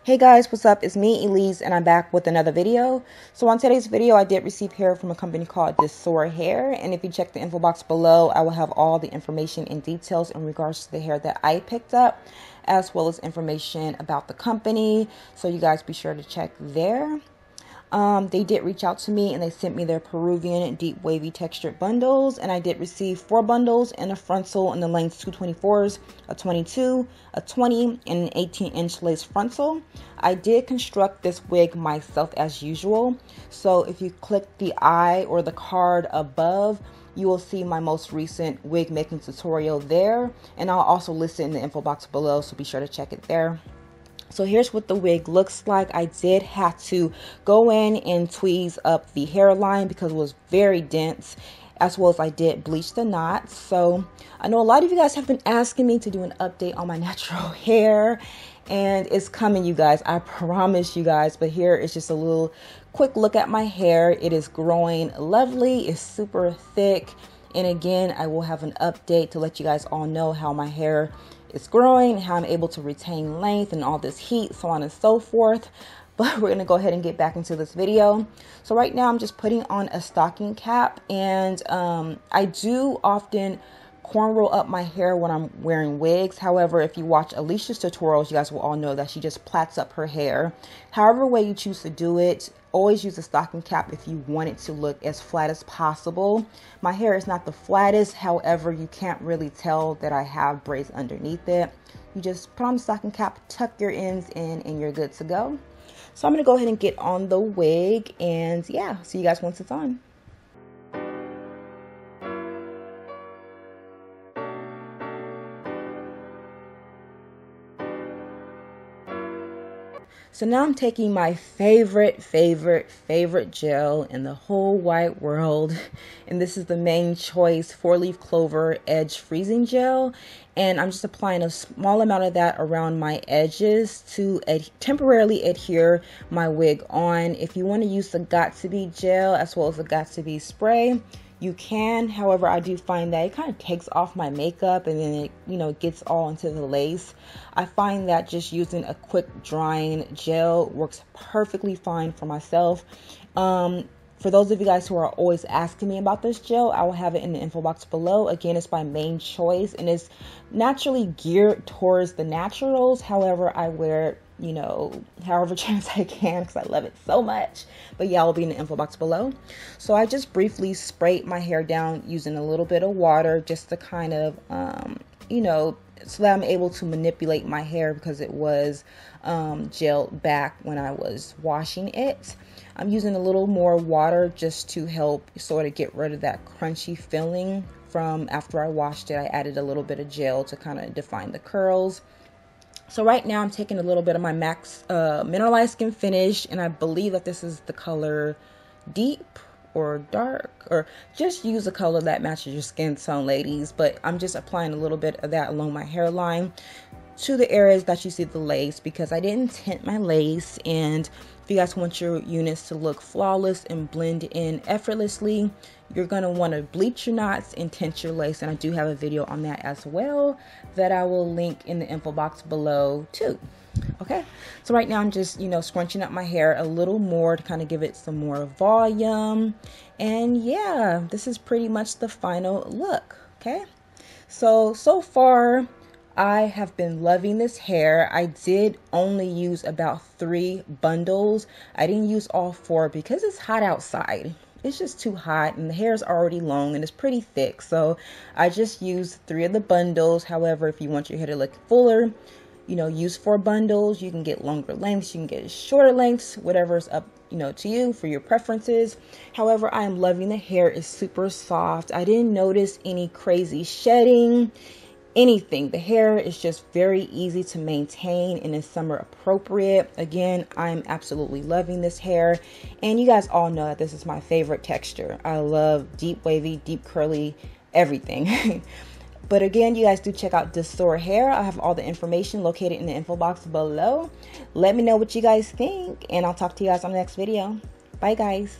Hey guys, what's up? It's me, Elise, and I'm back with another video. So on today's video, I did receive hair from a company called DSoar Hair, and if you check the info box below, I will have all the information and details in regards to the hair that I picked up, as well as information about the company. So you guys be sure to check there. They did reach out to me and they sent me their Peruvian deep wavy textured bundles, and I did receive 4 bundles in a frontal in the length 224s, a 22, a 20, and an 18-inch lace frontal. I did construct this wig myself as usual, so if you click the eye or the card above, you will see my most recent wig making tutorial there, and I'll also list it in the info box below, so be sure to check it there. So here's what the wig looks like. I did have to go in and tweeze up the hairline because it was very dense, as well as I did bleach the knots. So I know a lot of you guys have been asking me to do an update on my natural hair, and it's coming, you guys. I promise you guys. But here is just a little quick look at my hair. It is growing lovely. It's super thick. And again, I will have an update to let you guys all know how my hair is growing, how I'm able to retain length and all this heat, so on and so forth. But we're gonna go ahead and get back into this video. So right now I'm just putting on a stocking cap, and I do often cornrow up my hair when I'm wearing wigs. However, if you watch Alicia's tutorials, you guys will all know that she just plaits up her hair. However way you choose to do it, always use a stocking cap if you want it to look as flat as possible. My hair is not the flattest, however, you can't really tell that I have braids underneath it. You just put on the stocking cap, tuck your ends in, and you're good to go. So I'm gonna go ahead and get on the wig, and yeah, see you guys once it's on. So now I'm taking my favorite gel in the whole wide world, and this is the Main Choice 4-leaf clover edge freezing gel, and I'm just applying a small amount of that around my edges to temporarily adhere my wig on. If you want to use the Got2b gel as well as the Got2b spray, you can. However, I do find that it kind of takes off my makeup, and then it gets all into the lace. I find that just using a quick drying gel works perfectly fine for myself. For those of you guys who are always asking me about this gel, I will have it in the info box below. Again, it's by Main Choice, and it's naturally geared towards the naturals. However, I wear it however chance I can because I love it so much. But yeah, I'll be in the info box below. So I just briefly sprayed my hair down using a little bit of water just to kind of so that I'm able to manipulate my hair because it was gelled back when I was washing it. I'm using a little more water just to help sort of get rid of that crunchy feeling from after I washed it. I added a little bit of gel to kind of define the curls. So right now I'm taking a little bit of my MAC's Mineralized Skin Finish, and I believe that this is the color Deep or Dark, or just use a color that matches your skin tone, ladies. But I'm just applying a little bit of that along my hairline to the areas that you see the lace, because I didn't tint my lace, and if you guys want your units to look flawless and blend in effortlessly, you're going to want to bleach your knots and tint your lace, and I do have a video on that as well that I will link in the info box below too. Okay, so right now I'm just scrunching up my hair a little more to kind of give it some more volume, and yeah, this is pretty much the final look. Okay, so far I have been loving this hair. I did only use about 3 bundles. I didn't use all 4 because it's hot outside. It's just too hot, and the hair is already long and it's pretty thick, so I just used 3 of the bundles. However, if you want your hair to look fuller, use 4 bundles. You can get longer lengths, you can get shorter lengths, whatever's up to you for your preferences. However, I am loving the hair. It's super soft. I didn't notice any crazy shedding, anything. The hair is just very easy to maintain and is summer appropriate. Again, I'm absolutely loving this hair, and you guys all know that this is my favorite texture. I love deep wavy, deep curly, everything. But again, you guys do check out DSoar Hair. I have all the information located in the info box below. Let me know what you guys think, and I'll talk to you guys on the next video. Bye guys.